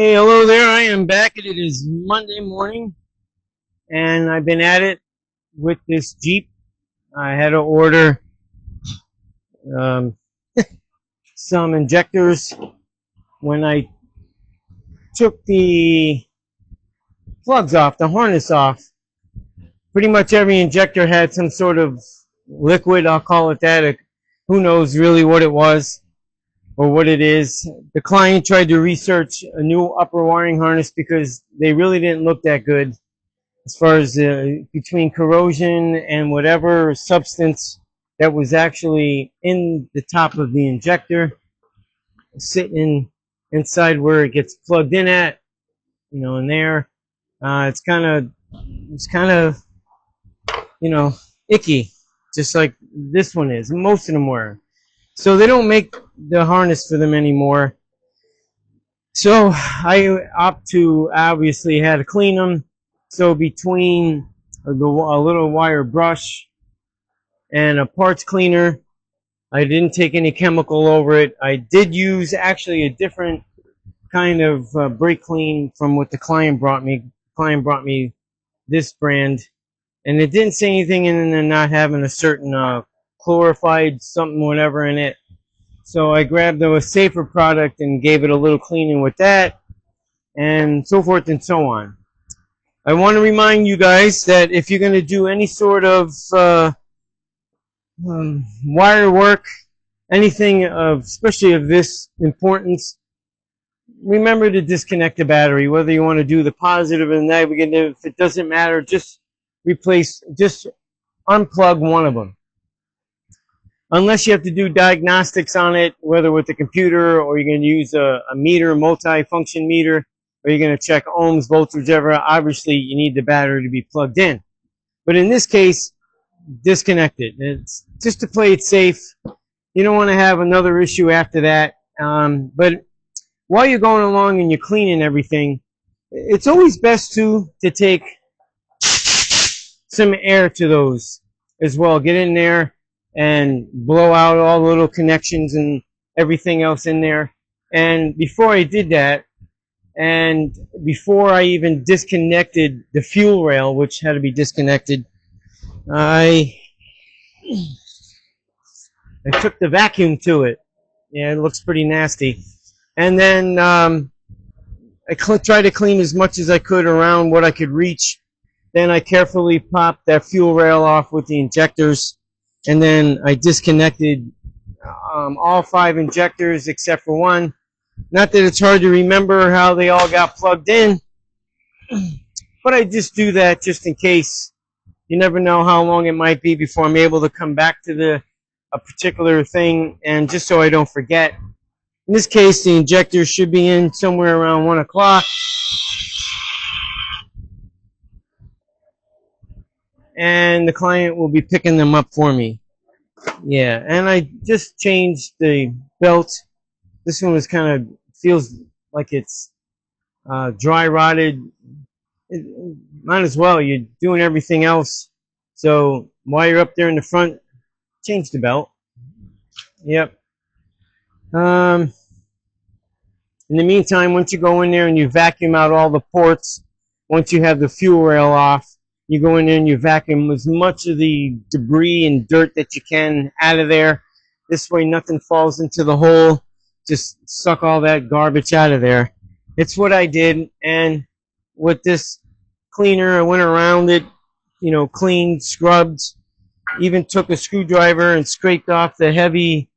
Hey, hello there. I am back, and it is Monday morning, and I've been at it with this Jeep. I had to order um, some injectors. When I took the plugs off, the harness off, pretty much every injector had some sort of liquid, I'll call it that. Who knows really what it was or what it is. The client tried to research a new upper wiring harness because they really didn't look that good as far as between corrosion and whatever substance that was actually in the top of the injector sitting inside where it gets plugged in at, in there. It's kind of icky, just like this one is. Most of them were. So they don't make the harness for them anymore. So I opt to obviously had to clean them. So between a little wire brush and a parts cleaner, I didn't take any chemical over it. I did use actually a different kind of brake clean from what the client brought me. The client brought me this brand, and it didn't say anything in there not having a certain chlorified something whatever in it. So I grabbed a safer product and gave it a little cleaning with that, and so forth and so on. I want to remind you guys that if you're going to do any sort of wire work, anything especially of this importance, remember to disconnect the battery. Whether you want to do the positive and negative, if it doesn't matter, just unplug one of them. Unless you have to do diagnostics on it, whether with the computer or you're going to use a meter, multi-function meter, or you're going to check ohms, voltage, whatever, obviously you need the battery to be plugged in. But in this case, disconnect it. It's just to play it safe. You don't want to have another issue after that. But while you're going along and you're cleaning everything, it's always best to take some air to those as well. Get in there and blow out all the little connections and everything else in there. And before I did that, and before I even disconnected the fuel rail, which had to be disconnected, I took the vacuum to it. Yeah, it looks pretty nasty. And then I tried to clean as much as I could around what I could reach. Then I carefully popped that fuel rail off with the injectors, and then I disconnected all 5 injectors except for one. Not that it's hard to remember how they all got plugged in, but I just do that just in case. You never know how long it might be before I'm able to come back to a particular thing, and just so I don't forget. In this case, the injectors should be in somewhere around 1 o'clock. And the client will be picking them up for me. Yeah, and I just changed the belt. This one feels like it's dry rotted. Might as well. You're doing everything else. So while you're up there in the front, change the belt. Yep. In the meantime, once you go in there and you vacuum out all the ports, once you have the fuel rail off, you go in there and you vacuum as much of the debris and dirt that you can out of there. This way nothing falls into the hole. Just suck all that garbage out of there. It's what I did, and with this cleaner, I went around it, cleaned, scrubbed, even took a screwdriver and scraped off the heavy,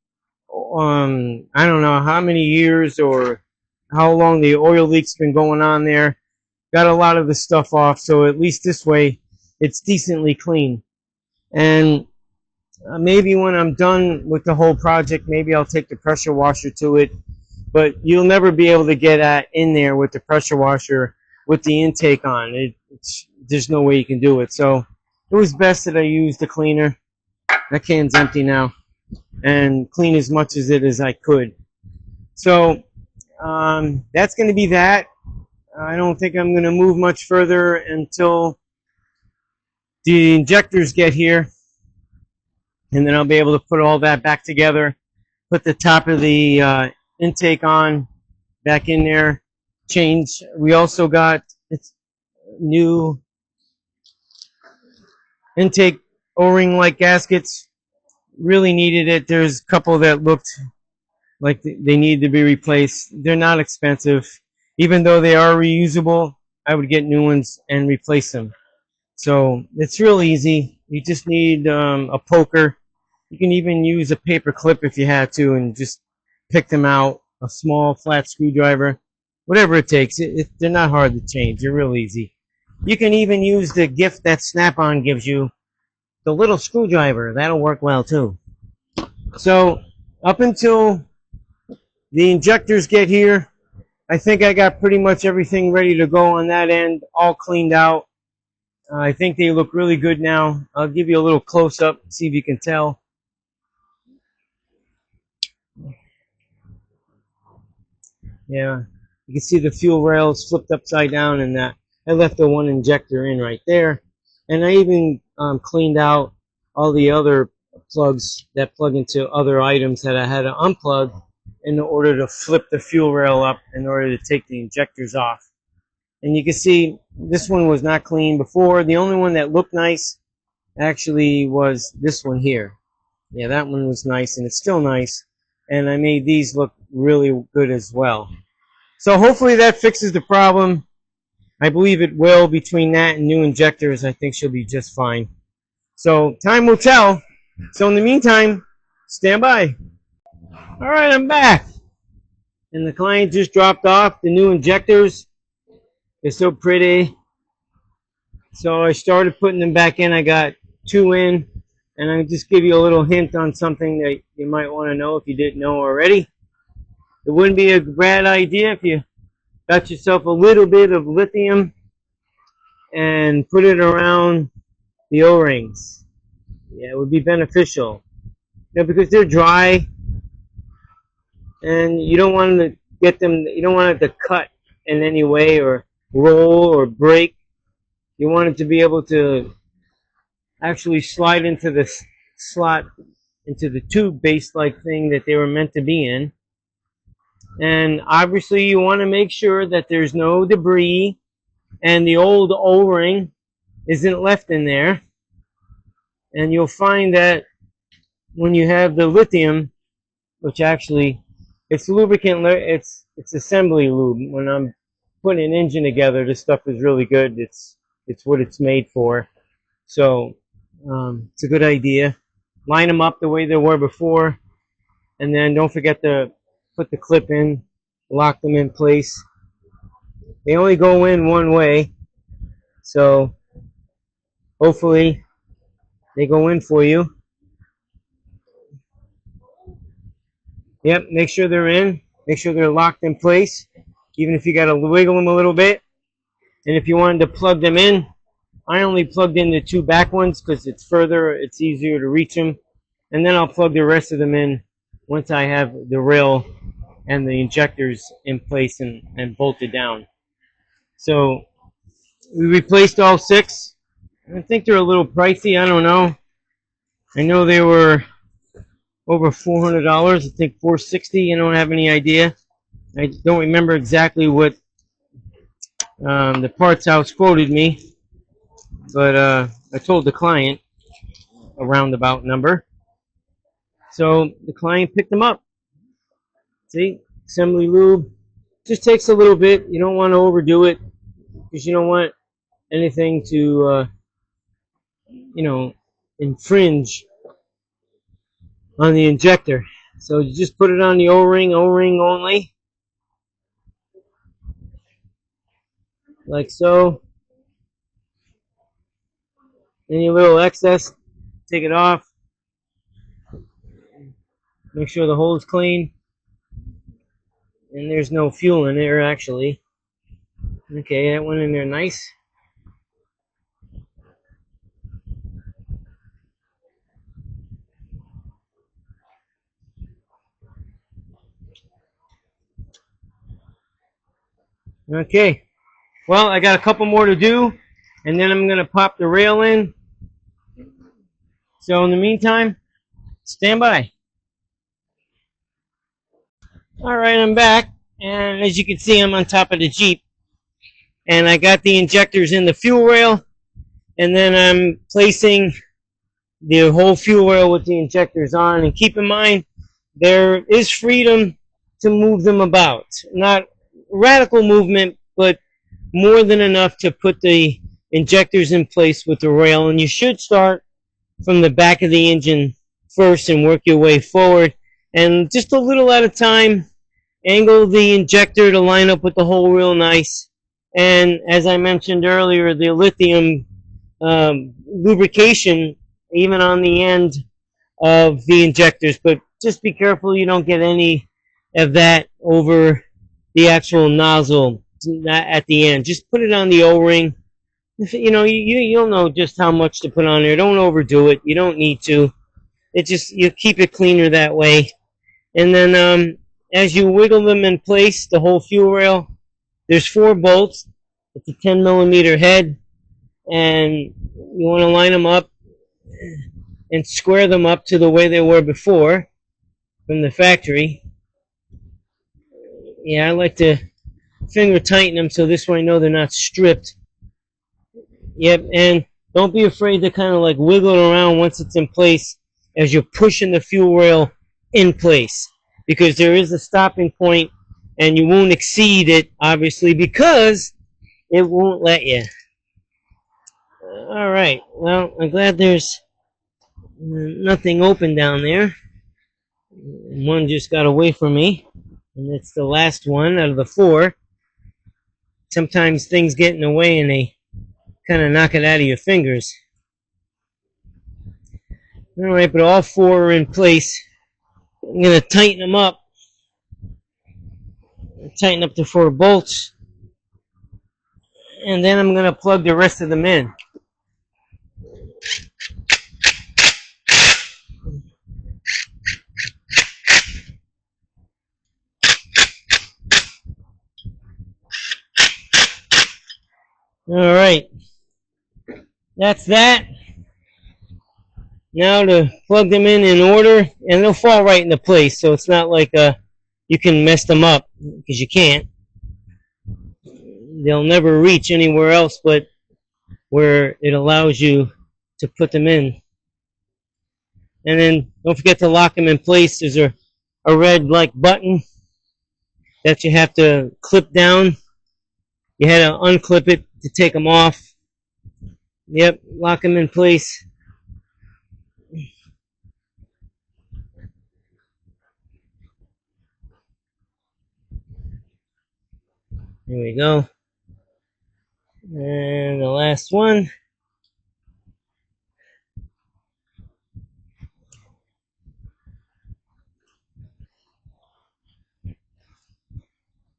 I don't know how many years or how long the oil leak's been going on there. Got a lot of the stuff off, so at least this way it's decently clean. And maybe when I'm done with the whole project, maybe I'll take the pressure washer to it. But you'll never be able to get in there with the pressure washer with the intake on. There's no way you can do it. So it was best that I used the cleaner. That can's empty now. And clean as much as it as I could. So that's going to be that. I don't think I'm going to move much further until the injectors get here, and then I'll be able to put all that back together, put the top of the intake on back in there, change. We also got new intake O-ring like gaskets. Really needed it. There's a couple that looked like they need to be replaced. They're not expensive. Even though they are reusable, I would get new ones and replace them. So it's real easy. You just need a poker. You can even use a paper clip if you had to and just pick them out. A small flat screwdriver, whatever it takes. They're not hard to change. They're real easy. You can even use the gift that Snap-on gives you, the little screwdriver. That'll work well too. So up until the injectors get here, I think I got pretty much everything ready to go on that end, all cleaned out. I think they look really good now. I'll give you a little close-up, see if you can tell. Yeah, you can see the fuel rails flipped upside down and that. I left the one injector in right there. And I even cleaned out all the other plugs that plug into other items that I had to unplug in order to flip the fuel rail up in order to take the injectors off. And you can see this one was not clean before. The only one that looked nice actually was this one here. Yeah, that one was nice, and it's still nice. And I made these look really good as well. So hopefully that fixes the problem. I believe it will. Between that and new injectors, I think she'll be just fine. So time will tell. So in the meantime, stand by. All right, I'm back. And the client just dropped off the new injectors. They're so pretty. So I started putting them back in. I got 2 in. And I'll just give you a little hint on something that you might want to know if you didn't know already. It wouldn't be a bad idea if you got yourself a little bit of lithium and put it around the O-rings. Yeah, it would be beneficial. Because they're dry and you don't want to get them, you don't want it to cut in any way or roll or break. You want it to be able to actually slide into the slot, into the tube base like thing that they were meant to be in. And obviously you want to make sure that there's no debris and the old O-ring isn't left in there. And you'll find that when you have the lithium, which actually it's lubricant, it's assembly lube. When I'm putting an engine together, this stuff is really good. It's what it's made for. So it's a good idea. Line them up the way they were before, and then don't forget to put the clip in, lock them in place. They only go in one way, so hopefully they go in for you. Yep, make sure they're in. Make sure they're locked in place, even if you got to wiggle them a little bit. And if you wanted to plug them in, I only plugged in the 2 back ones because it's further, it's easier to reach them. And then I'll plug the rest of them in once I have the rail and the injectors in place and bolted down. So we replaced all 6. I think they're a little pricey. I don't know. I know they were over $400. I think $460. I don't have any idea. I don't remember exactly what the parts house quoted me, but I told the client a roundabout number. So the client picked them up. See, assembly lube. Just takes a little bit. You don't want to overdo it because you don't want anything to, infringe on the injector. So you just put it on the O-ring only, like so. Any little excess, take it off. Make sure the hole is clean. And there's no fuel in there, actually. Okay, that went in there nice. Okay, well, I got a couple more to do, and then I'm going to pop the rail in. So in the meantime, stand by. All right, I'm back. And as you can see, I'm on top of the Jeep. And I got the injectors in the fuel rail. And then I'm placing the whole fuel rail with the injectors on. And keep in mind, there is freedom to move them about. Not radical movement, but more than enough to put the injectors in place with the rail. And you should start from the back of the engine first and work your way forward. And just a little at a time, angle the injector to line up with the hole real nice. And as I mentioned earlier, the lithium lubrication, even on the end of the injectors. But just be careful you don't get any of that over the actual nozzle at the end. Just put it on the O-ring. You know, you'll know just how much to put on there. Don't overdo it. You don't need to. It just, you keep it cleaner that way. And then as you wiggle them in place, the whole fuel rail, there's 4 bolts. It's a 10mm head. And you want to line them up and square them up to the way they were before from the factory. Yeah, I like to finger tighten them so this way I know they're not stripped. Yep, and don't be afraid to kind of like wiggle it around once it's in place as you're pushing the fuel rail in place, because there is a stopping point and you won't exceed it, obviously, because it won't let you. All right, well, I'm glad there's nothing open down there. One just got away from me, and it's the last one out of the 4. Sometimes things get in the way and they kind of knock it out of your fingers. All right, but all 4 are in place. I'm going to tighten them up. Tighten up the 4 bolts. And then I'm going to plug the rest of them in. All right. That's that. Now to plug them in order, and they'll fall right into place, so it's not like you can mess them up, because you can't. They'll never reach anywhere else but where it allows you to put them in. And then don't forget to lock them in place. There's a red like button that you have to clip down. You had to unclip it to take them off. Yep, lock them in place. There we go. And the last one.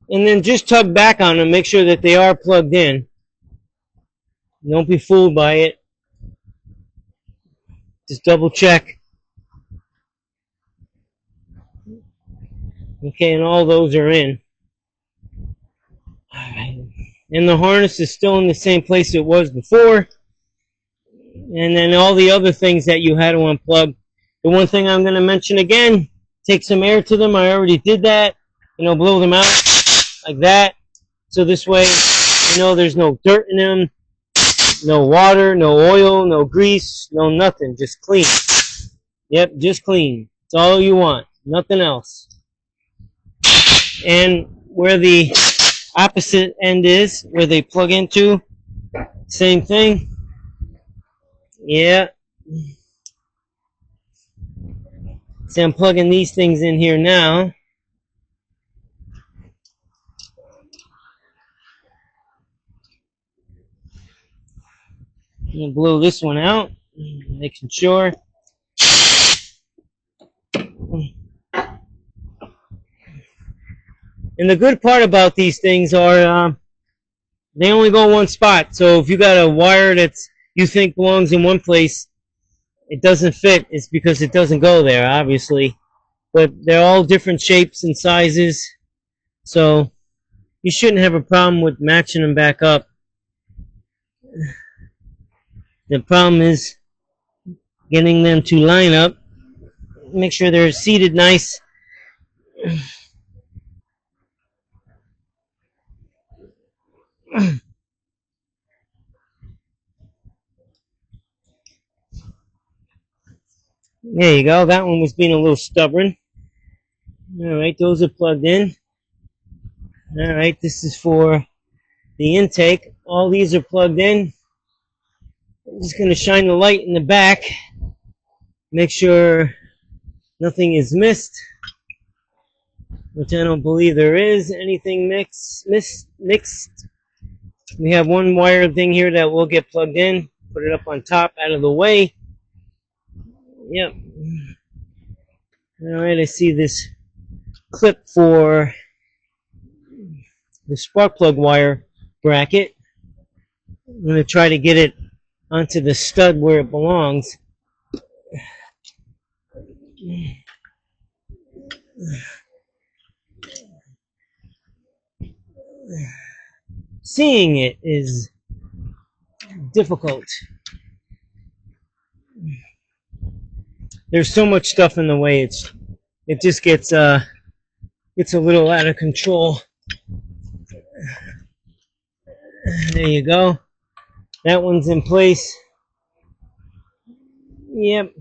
And then just tug back on them, make sure that they are plugged in. Don't be fooled by it. Just double check. Okay, and all those are in. Alright. And the harness is still in the same place it was before. And then all the other things that you had to unplug. The one thing I'm going to mention again, take some air to them. I already did that. Blow them out like that. So this way, there's no dirt in them, no water, no oil, no grease, no nothing. Just clean. Yep, just clean. It's all you want. Nothing else. And where the opposite end is, where they plug into, same thing. Yeah. See, I'm plugging these things in here now. I'm going to blow this one out, making sure. And the good part about these things are they only go one spot. So if you got a wire that you think belongs in one place, it doesn't fit. It's because it doesn't go there, obviously. But they're all different shapes and sizes. So you shouldn't have a problem with matching them back up. The problem is getting them to line up. Make sure they're seated nice. There you go. That one was being a little stubborn. All right, those are plugged in. All right, this is for the intake. All these are plugged in. I'm just going to shine the light in the back. Make sure nothing is missed, which I don't believe there is anything mixed. We have one wire thing here that will get plugged in. Put it up on top, out of the way. Yep. All right, I see this clip for the spark plug wire bracket. I'm going to try to get it onto the stud where it belongs. Seeing it is difficult. There's so much stuff in the way. It just gets a little out of control. There you go. That one's in place. Yep.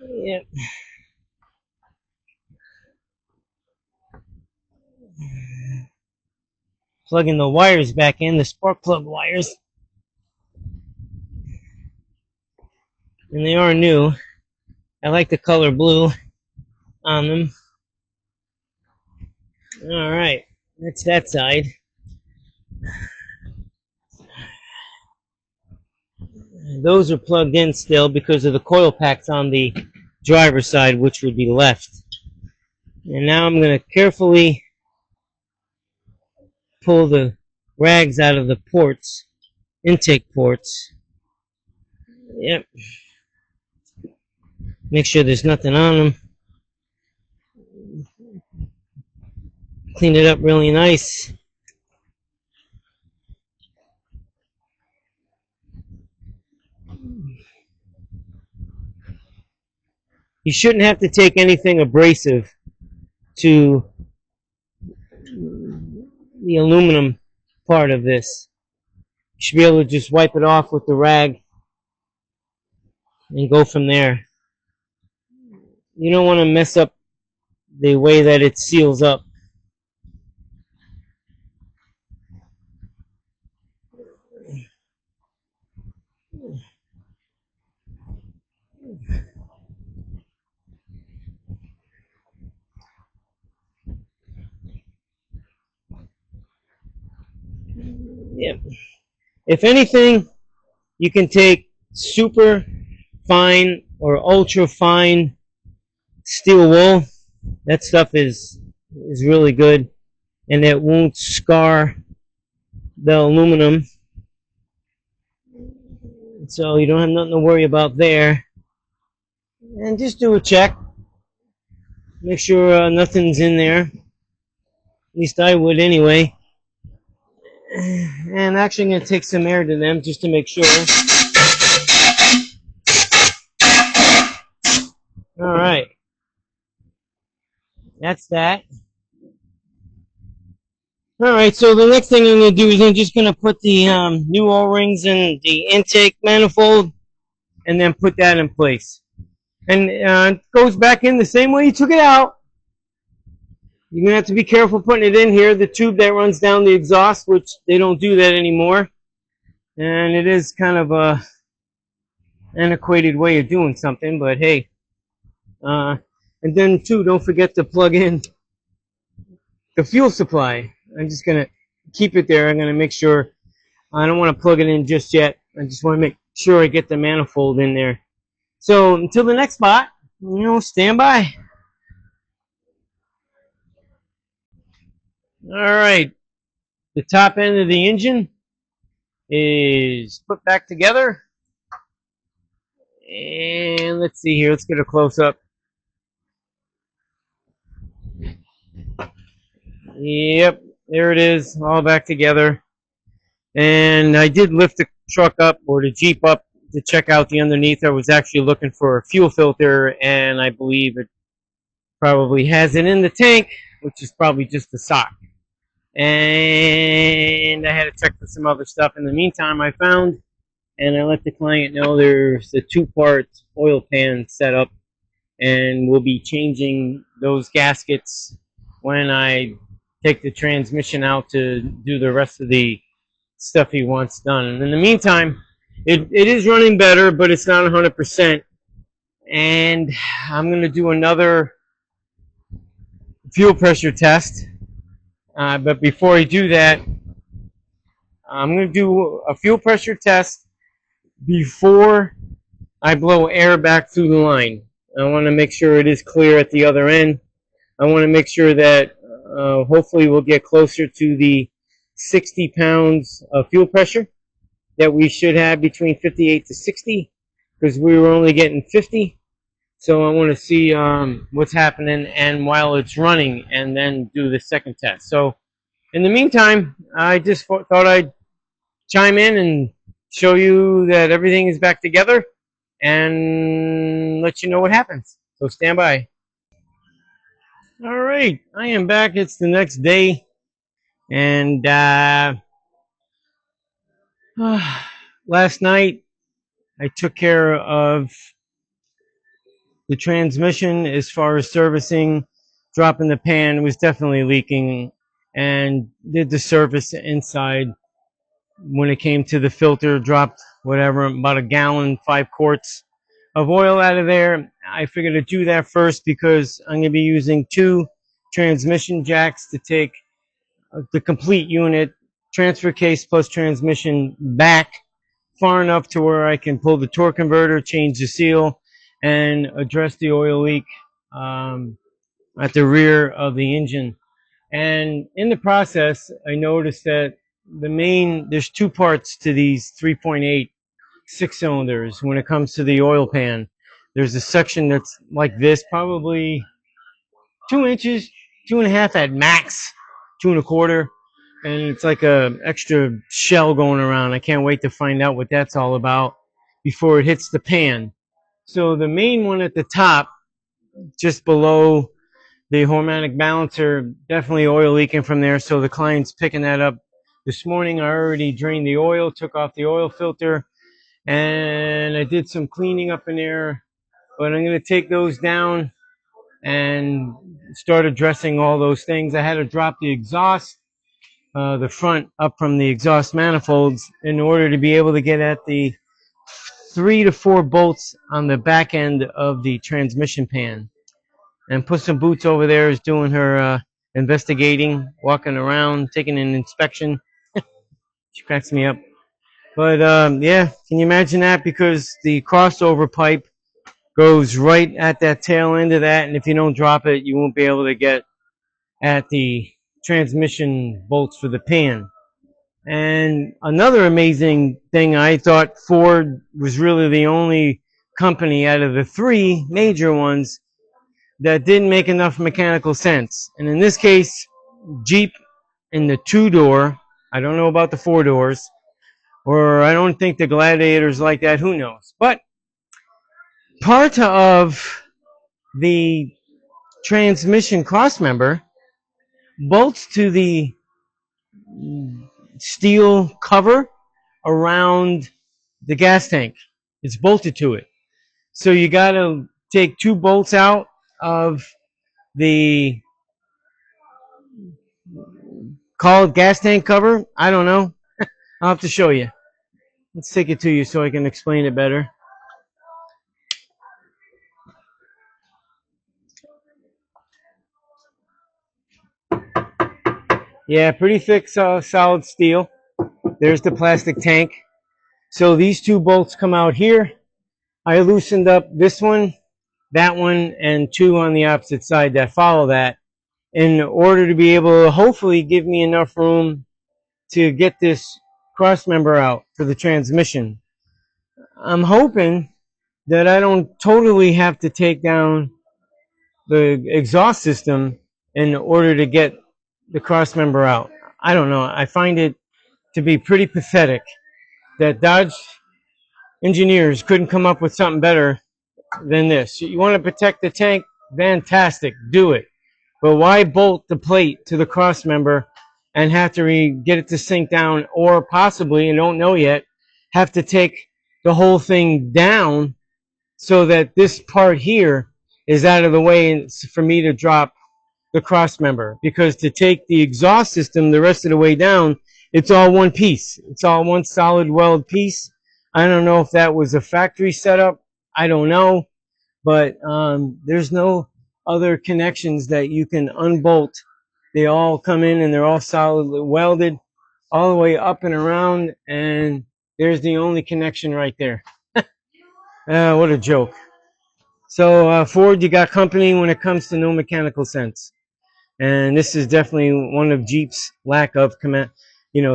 Yep. Plugging the wires back in, the spark plug wires. And they are new. I like the color blue on them. All right, that's that side. Those are plugged in still because of the coil packs on the driver's side, which would be left. And now I'm going to carefully pull the rags out of the ports, intake ports. Yep. Make sure there's nothing on them. Clean it up really nice. You shouldn't have to take anything abrasive to the aluminum part of this. You should be able to just wipe it off with the rag and go from there. You don't want to mess up the way that it seals up. Yep. If anything, you can take super fine or ultra fine steel wool. That stuff is really good, and it won't scar the aluminum. So you don't have nothing to worry about there. And just do a check. Make sure nothing's in there. At least I would anyway. And actually I'm going to take some air to them just to make sure. Alright. That's that. Alright, so the next thing I'm going to do is I'm just going to put the new O-rings in the intake manifold and then put that in place. And it goes back in the same way you took it out. You're going to have to be careful putting it in here, the tube that runs down the exhaust, which they don't do that anymore. And it is kind of a antiquated way of doing something, but hey. And then, too, don't forget to plug in the fuel supply. I'm just going to keep it there. I'm going to make sure. I don't want to plug it in just yet. I just want to make sure I get the manifold in there. So, until the next spot, stand by. Alright, the top end of the engine is put back together. And let's see here, let's get a close-up. Yep, there it is, all back together. And I did lift the truck up, or the Jeep up, to check out the underneath. I was actually looking for a fuel filter, and I believe it probably has it in the tank, which is probably just a sock. And I had to check for some other stuff. In the meantime, I found, and I let the client know, there's a two-part oil pan set up, and we'll be changing those gaskets when I take the transmission out to do the rest of the stuff he wants done. And in the meantime, it is running better, but it's not 100%. And I'm going to do another fuel pressure test. But before I do that, I'm going to do a fuel pressure test before I blow air back through the line. I want to make sure it is clear at the other end. I want to make sure that hopefully we'll get closer to the 60 pounds of fuel pressure that we should have, between 58 to 60, because we were only getting 50. So I want to see what's happening and while it's running, and then do the second test. So in the meantime, I just thought I'd chime in and show you that everything is back together and let you know what happens. So stand by. All right, I am back. It's the next day, and last night I took care of the transmission as far as servicing. Dropping the pan, was definitely leaking, and did the service inside. When it came to the filter, dropped whatever, about a gallon, 5 quarts of oil out of there. I figured to do that first because I'm going to be using 2 transmission jacks to take the complete unit, transfer case plus transmission, back far enough to where I can pull the torque converter, change the seal, and address the oil leak at the rear of the engine. And in the process, I noticed that there's 2 parts to these 3.8 6-cylinders when it comes to the oil pan. There's a section that's like this, probably 2 inches, 2.5 at max, 2.25, and it's like a extra shell going around. I can't wait to find out what that's all about before it hits the pan. So the main one at the top, just below the harmonic balancer, definitely oil leaking from there. So the client's picking that up this morning. I already drained the oil, took off the oil filter, and I did some cleaning up in there. But I'm going to take those down and start addressing all those things. I had to drop the exhaust, the front up from the exhaust manifolds, in order to be able to get at the 3 to 4 bolts on the back end of the transmission pan. And Puss in Boots over there is doing her investigating, walking around, taking an inspection. She cracks me up. But yeah, can you imagine that? Because the crossover pipe goes right at that tail end of that, and if you don't drop it, you won't be able to get at the transmission bolts for the pan. And another amazing thing, I thought Ford was really the only company out of the 3 major ones that didn't make enough mechanical sense. And in this case, Jeep in the 2-door, I don't know about the 4 doors, or I don't think the Gladiator's like that, who knows. But part of the transmission crossmember bolts to the steel cover around the gas tank. It's bolted to it. So you got to take 2 bolts out of the, call it gas tank cover. I don't know. I'll have to show you. Let's take it to you so I can explain it better. Yeah, pretty thick solid steel. There's the plastic tank. So these 2 bolts come out here. I loosened up this one, that one, and 2 on the opposite side that follow that, in order to be able to hopefully give me enough room to get this cross member out for the transmission. I'm hoping that I don't totally have to take down the exhaust system in order to get the cross member out. I don't know. I find it to be pretty pathetic that Dodge engineers couldn't come up with something better than this. You want to protect the tank? Fantastic, do it. But why bolt the plate to the cross member and have to get it to sink down, or possibly, and don't know yet, have to take the whole thing down so that this part here is out of the way for me to drop the cross member? Because to take the exhaust system the rest of the way down, it's all one piece. It's all one solid weld piece. I don't know if that was a factory setup. I don't know. But there's no other connections that you can unbolt. They all come in and they're all solidly welded all the way up and around, and there's the only connection right there. What a joke. So Ford, you got company when it comes to no mechanical sense. And this is definitely one of Jeep's lack of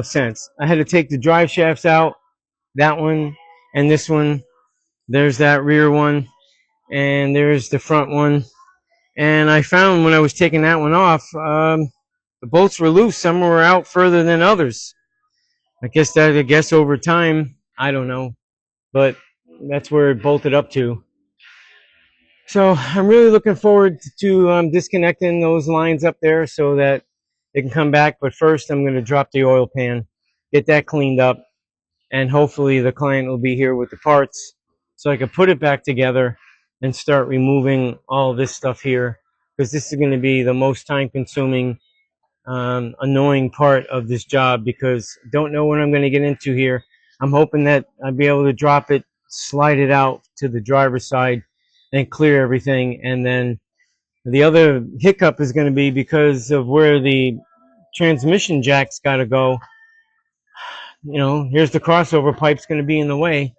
sense. I had to take the drive shafts out, that one and this one. There's that rear one, and there's the front one. And I found when I was taking that one off, the bolts were loose. Some were out further than others. I guess over time, I don't know, but that's where it bolted up to. So I'm really looking forward to disconnecting those lines up there so that they can come back. But first, I'm going to drop the oil pan, get that cleaned up, and hopefully the client will be here with the parts so I can put it back together and start removing all this stuff here, because this is going to be the most time-consuming, annoying part of this job, because I don't know what I'm going to get into here. I'm hoping that I'll be able to drop it, slide it out to the driver's side, and clear everything. And then the other hiccup is going to be because of where the transmission jack's got to go. Here's the crossover pipe's going to be in the way.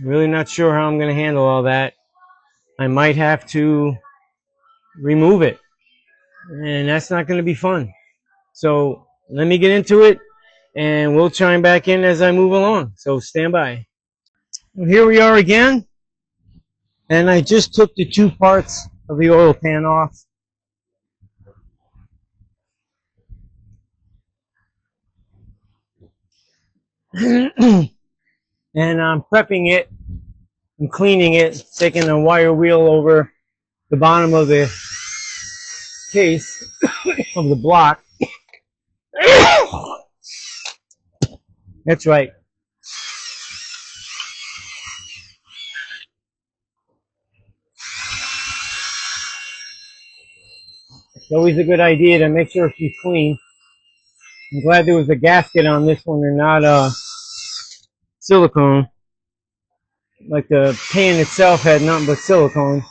Really not sure how I'm going to handle all that. I might have to remove it, and that's not going to be fun. So let me get into it, and we'll chime back in as I move along. So stand by. Well, here we are again, and I just took the two parts of the oil pan off. And I'm prepping it and cleaning it, taking a wire wheel over the bottom of the case of the block. That's right. It's always a good idea to make sure she's clean. I'm glad there was a gasket on this one and not silicone. Like the pan itself had nothing but silicone.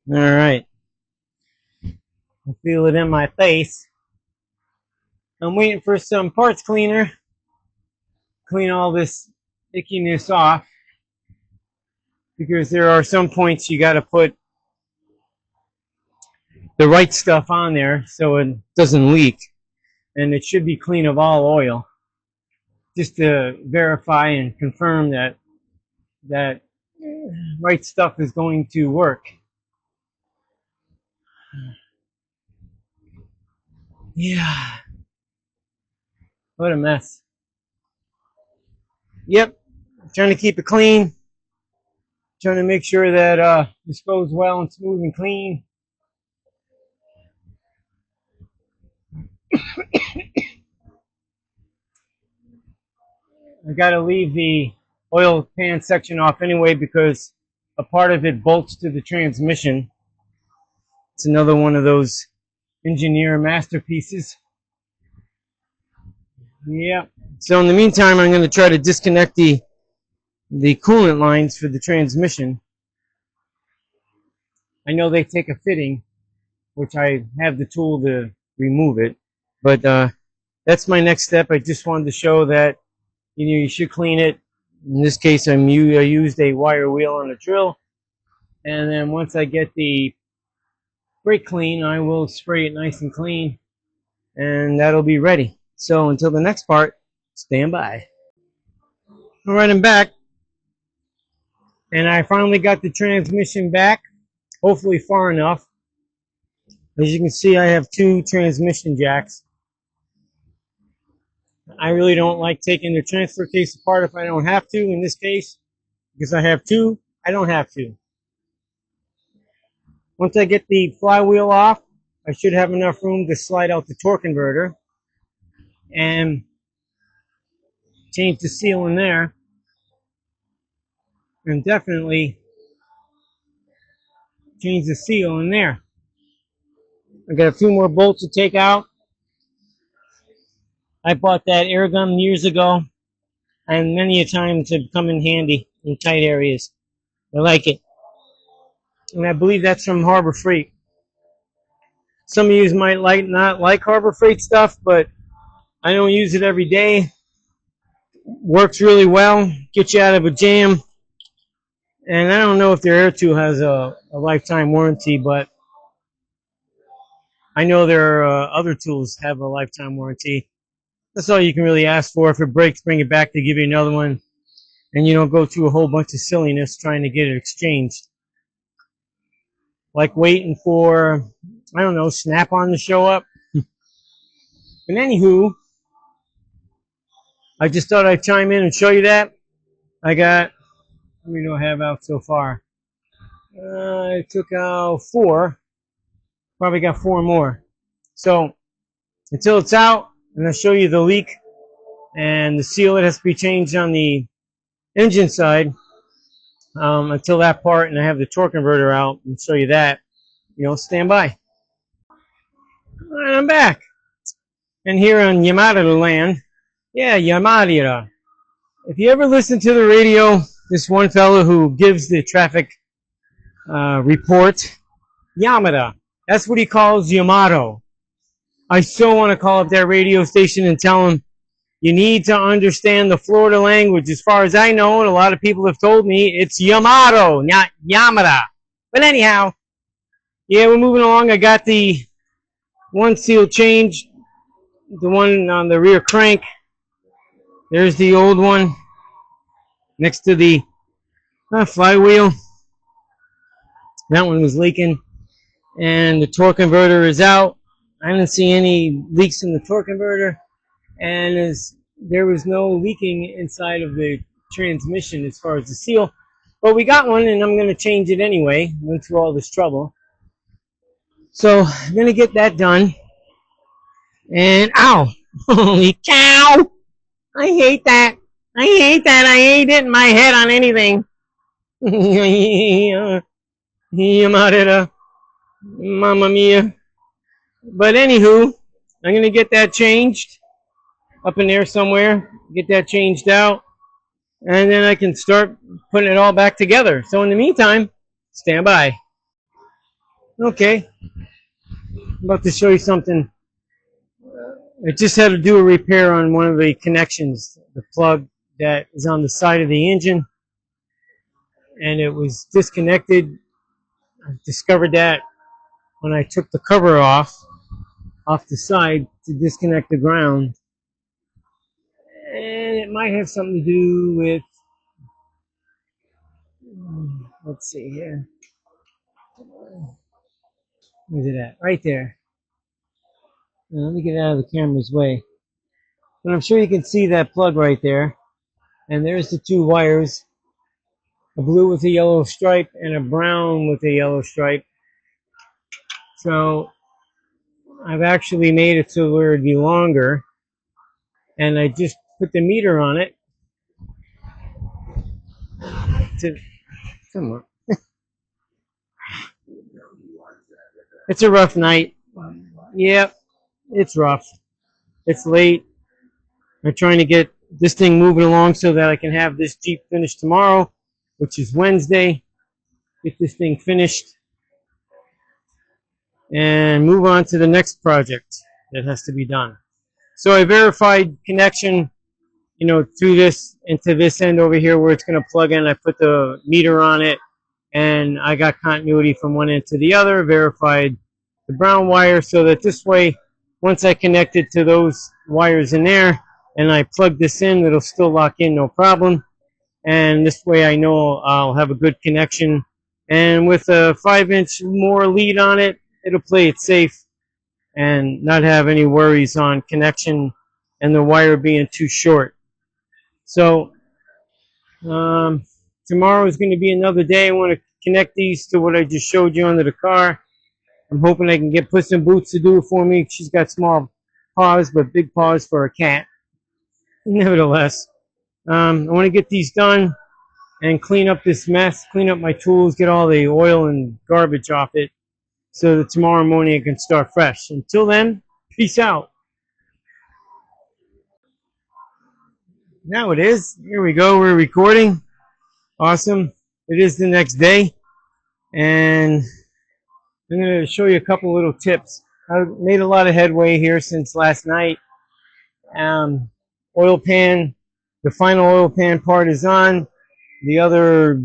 All right. I feel it in my face. I'm waiting for some parts cleaner. Clean all this ickiness off, because there are some points you got to put the right stuff on there so it doesn't leak, and it should be clean of all oil, just to verify and confirm that right stuff is going to work. Yeah, what a mess. Yep, trying to keep it clean, trying to make sure that this goes well and smooth and clean. I got to leave the oil pan section off anyway, because a part of it bolts to the transmission. It's another one of those engineer masterpieces. Yeah. So in the meantime, I'm going to try to disconnect the coolant lines for the transmission. I know they take a fitting, which I have the tool to remove it, but that's my next step. I just wanted to show that you should clean it. In this case, I used a wire wheel on a drill, and then once I get the brake clean, I will spray it nice and clean, and that'll be ready. So until the next part, stand by. All right, I'm back, and I finally got the transmission back, hopefully far enough. As you can see, I have two transmission jacks. I really don't like taking the transfer case apart if I don't have to. In this case, because I have two, I don't have to. Once I get the flywheel off, I should have enough room to slide out the torque converter and change the seal in there, and definitely change the seal in there. I got a few more bolts to take out. I bought that air gun years ago, and many a times it's come in handy in tight areas. I like it. And I believe that's from Harbor Freight. Some of you might not like Harbor Freight stuff, but I don't use it every day. Works really well, gets you out of a jam. And I don't know if their air tool has a lifetime warranty, but I know their other tools have a lifetime warranty. That's all you can really ask for. If it breaks, bring it back, to give you another one, and you don't go through a whole bunch of silliness trying to get it exchanged. Like waiting for, I don't know, Snap-on to show up. But anywho, I just thought I'd chime in and show you that. I got, how many do I have out so far? I took out 4. Probably got 4 more. So until it's out, I'm going to show you the leak and the seal that has to be changed on the engine side. Until that part, and I have the torque converter out and show you that, stand by. And I'm back. And here on Yamada land, yeah, Yamada. If you ever listen to the radio, this one fellow who gives the traffic report, Yamada, that's what he calls Yamato. I so want to call up that radio station and tell him, you need to understand the Florida language. As far as I know, and a lot of people have told me, it's Yamato, not Yamada. But anyhow, yeah, we're moving along. I got the one seal changed, the one on the rear crank. There's the old one next to the flywheel. That one was leaking, and the torque converter is out. I didn't see any leaks in the torque converter, and there was no leaking inside of the transmission as far as the seal. But we got one, and I'm going to change it anyway. Went through all this trouble. So I'm going to get that done. And, ow! Holy cow! I hate that. I hate that. I hate hitting my head on anything. Mamma mia. But anywho, I'm going to get that changed up in there somewhere. Get that changed out. And then I can start putting it all back together. So in the meantime, stand by. Okay. I'm about to show you something. I just had to do a repair on one of the connections, the plug that is on the side of the engine, and it was disconnected. I discovered that when I took the cover off the side to disconnect the ground, and it might have something to do with, let's see here, where's it at? Right there. Now, let me get out of the camera's way. But I'm sure you can see that plug right there. And there's the 2 wires, a blue with a yellow stripe and a brown with a yellow stripe. So I've actually made it so where it'd be longer, and I just put the meter on it to, come on. It's a rough night. Yep, it's rough. It's late. I'm trying to get this thing moving along so that I can have this Jeep finished tomorrow, which is Wednesday. Get this thing finished and move on to the next project that has to be done. So I verified connection, through this into this end over here where it's going to plug in. I put the meter on it, and I got continuity from one end to the other. Verified the brown wire so that this way, once I connect it to those wires in there, and I plug this in, it'll still lock in, no problem. And this way I know I'll have a good connection. And with a 5-inch more lead on it, it'll play it safe and not have any worries on connection and the wire being too short. So tomorrow is going to be another day. I want to connect these to what I just showed you under the car. I'm hoping I can get Puss in Boots to do it for me. She's got small paws, but big paws for a cat. Nevertheless, I want to get these done and clean up this mess, clean up my tools, get all the oil and garbage off it so that tomorrow morning I can start fresh. Until then, peace out. Now it is. Here we go. We're recording. Awesome. It is the next day. And I'm going to show you a couple little tips. I've made a lot of headway here since last night. Oil pan, the final oil pan part is on. The other,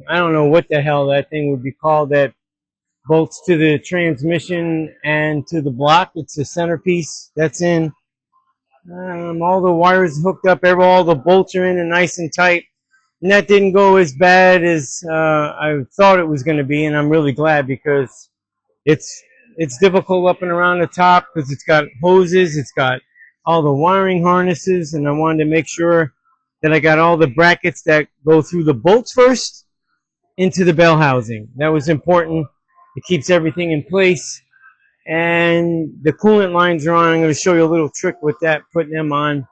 I don't know what the hell that thing would be called, that bolts to the transmission and to the block. It's the centerpiece that's in. All the wires hooked up, all the bolts are in and nice and tight. And that didn't go as bad as I thought it was going to be, and I'm really glad because it's difficult up and around the top because it's got hoses, it's got all the wiring harnesses, and I wanted to make sure that I got all the brackets that go through the bolts first into the bell housing. That was important. It keeps everything in place. And the coolant lines are on. I'm going to show you a little trick with that, putting them on.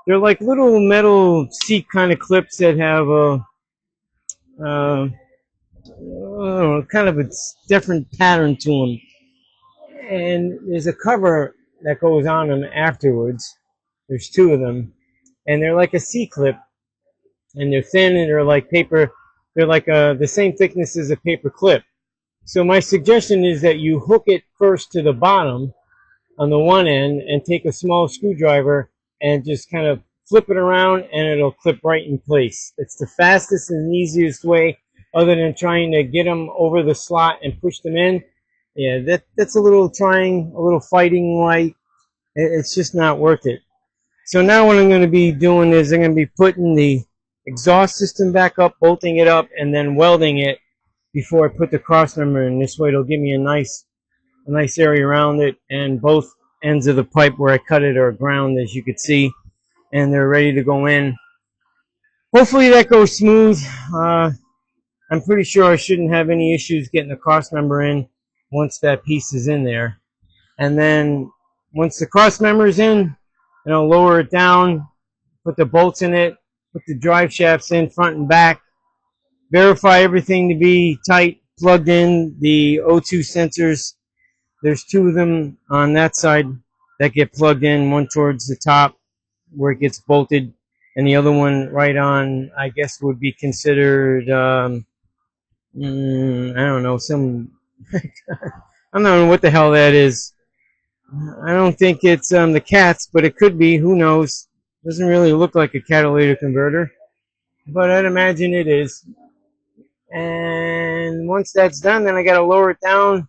They're like little metal seat kind of clips that have a kind of a different pattern to them. And there's a cover that goes on them afterwards. There's two of them. And they're like a C-clip. And they're thin and they're like paper. They're like the same thickness as a paper clip. So my suggestion is that you hook it first to the bottom on the one end and take a small screwdriver and just kind of flip it around and it'll clip right in place. It's the fastest and easiest way other than trying to get them over the slot and push them in. Yeah, that's a little trying, a little fighting like. It's just not worth it. So now what I'm going to be doing is I'm going to be putting the exhaust system back up, bolting it up, and then welding it before I put the cross member in. This way it'll give me a nice area around it, and both ends of the pipe where I cut it are ground, as you could see, and they're ready to go in. Hopefully that goes smooth. I'm pretty sure I shouldn't have any issues getting the cross member in once that piece is in there. And then once the cross member is in, I'll lower it down, put the bolts in it, put the drive shafts in front and back, verify everything to be tight, plugged in, the O2 sensors. There's two of them on that side that get plugged in, one towards the top where it gets bolted, and the other one right on, I guess would be considered, I don't know, some, I don't know what the hell that is. I don't think it's the cats, but it could be, who knows. Doesn't really look like a catalytic converter, but I'd imagine it is. And once that's done, then I got to lower it down,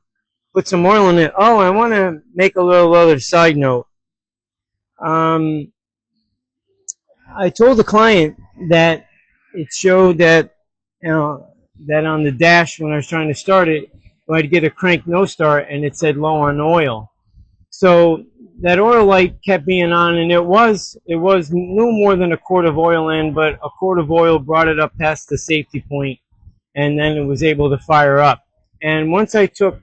put some oil in it. Oh, I want to make a little other side note. I told the client that it showed that, that on the dash when I was trying to start it, I'd get a crank no start and it said low on oil. So that oil light kept being on, and it was no more than a quart of oil in, but a quart of oil brought it up past the safety point, and then it was able to fire up. And once I took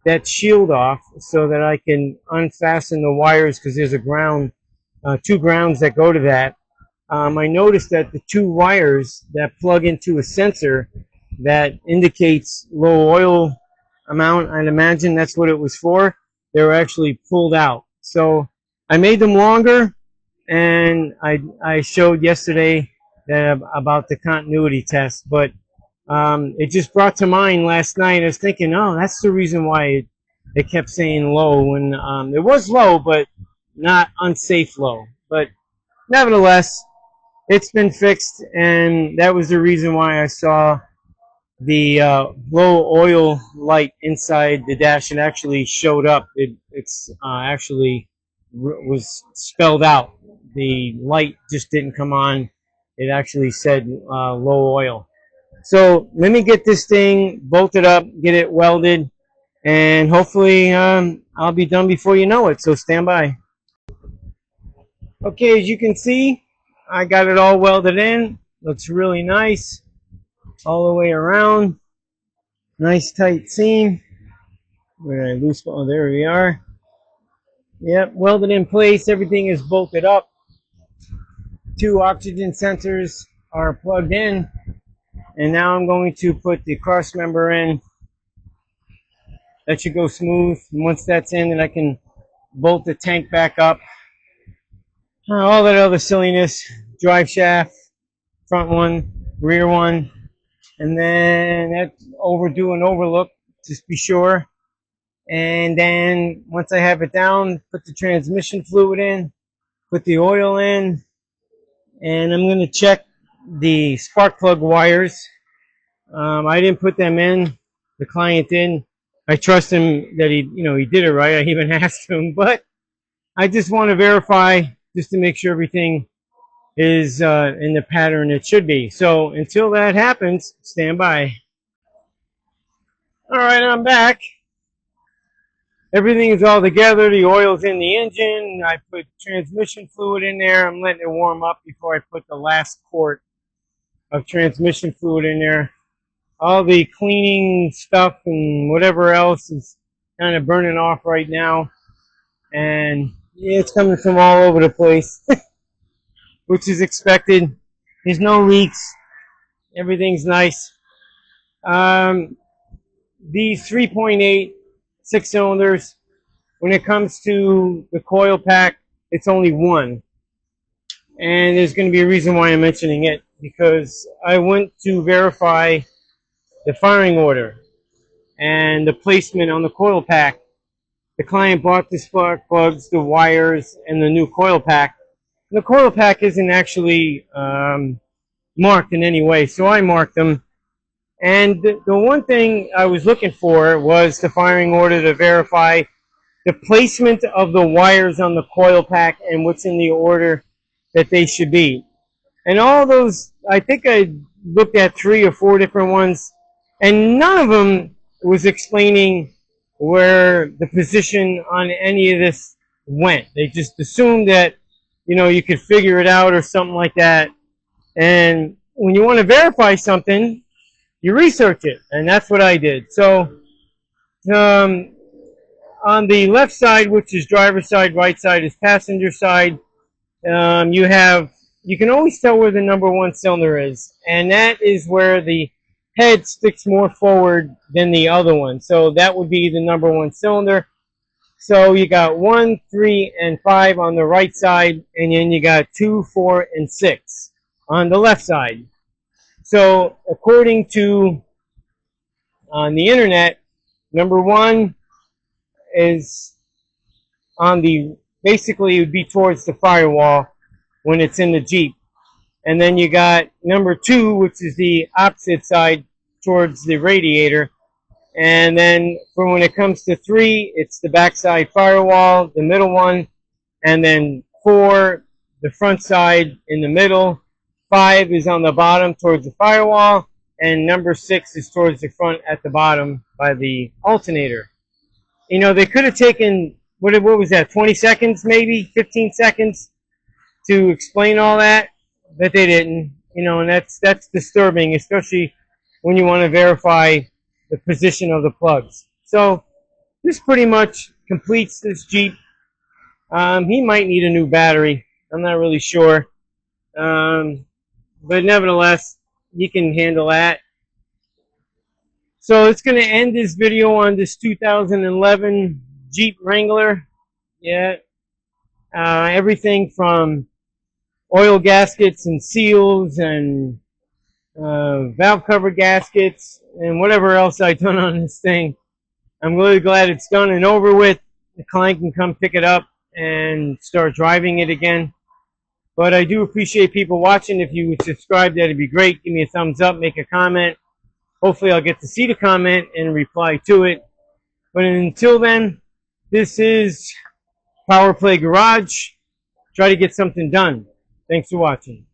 that shield off so that I can unfasten the wires, because there's a ground, two grounds that go to that, I noticed that the two wires that plug into a sensor that indicates low oil amount, I'd imagine that's what it was for, they were actually pulled out. So I made them longer, and I showed yesterday that about the continuity test, but it just brought to mind last night. I was thinking, oh, that's the reason why it kept saying low, and it was low, but not unsafe low. But nevertheless, it's been fixed, and that was the reason why I saw the low oil light inside the dash. It actually showed up. It's actually was spelled out. The light just didn't come on. It actually said low oil. So let me get this thing bolted up, get it welded, and hopefully I'll be done before you know it, so stand by. Okay, as you can see, I got it all welded in. Looks really nice all the way around. Nice tight seam. Where did I lose? Oh, there we are. Yep, welded in place. Everything is bolted up. 2 oxygen sensors are plugged in, and now I'm going to put the cross member in. That should go smooth. And once that's in, then I can bolt the tank back up. All that other silliness. Drive shaft, front one, rear one, and then that overdo and overlook, just be sure. And then once I have it down, put the transmission fluid in, put the oil in, and I'm going to check the spark plug wires. I didn't put them in. The client did. I trust him that he did it right. I even asked him, but I just want to verify just to make sure everything is in the pattern it should be. So until that happens, stand by. All right, I'm back. Everything is all together. The oil's in the engine. I put transmission fluid in there. I'm letting it warm up before I put the last quart of transmission fluid in there. All the cleaning stuff and whatever else is kind of burning off right now. And yeah, it's coming from all over the place, which is expected. There's no leaks. Everything's nice. These 3.8 6-cylinders, when it comes to the coil pack, it's only one. And there's going to be a reason why I'm mentioning it, because I went to verify the firing order and the placement on the coil pack. The client bought the spark plugs, the wires, and the new coil pack. And the coil pack isn't actually marked in any way, so I marked them. And the one thing I was looking for was the firing order to verify the placement of the wires on the coil pack and what's in the order that they should be. And all those, I think I looked at 3 or 4 different ones, and none of them was explaining where the position on any of this went. They just assumed that, you could figure it out or something like that. And when you want to verify something, you research it, and that's what I did. So on the left side, which is driver's side, right side is passenger side, you can always tell where the number 1 cylinder is, and that is where the head sticks more forward than the other one. So that would be the number 1 cylinder. So you got 1, 3, and 5 on the right side, and then you got 2, 4, and 6 on the left side. So according to on the internet, number 1 is on basically it would be towards the firewall when it's in the Jeep. And then you got number 2, which is the opposite side towards the radiator. And then for when it comes to 3, it's the backside firewall, the middle one, and then 4, the front side in the middle. 5 is on the bottom towards the firewall, and number 6 is towards the front at the bottom by the alternator. They could have taken, what was that, 20 seconds maybe, 15 seconds to explain all that, but they didn't. And that's disturbing, especially when you want to verify the position of the plugs. So this pretty much completes this Jeep. He might need a new battery. I'm not really sure. But nevertheless, you can handle that. So it's going to end this video on this 2011 Jeep Wrangler. Yeah. Everything from oil gaskets and seals and valve cover gaskets and whatever else I've done on this thing. I'm really glad it's done and over with. The client can come pick it up and start driving it again. But I do appreciate people watching. If you would subscribe, that'd be great. Give me a thumbs up, make a comment. Hopefully I'll get to see the comment and reply to it. But until then, this is Power Play Garage. Try to get something done. Thanks for watching.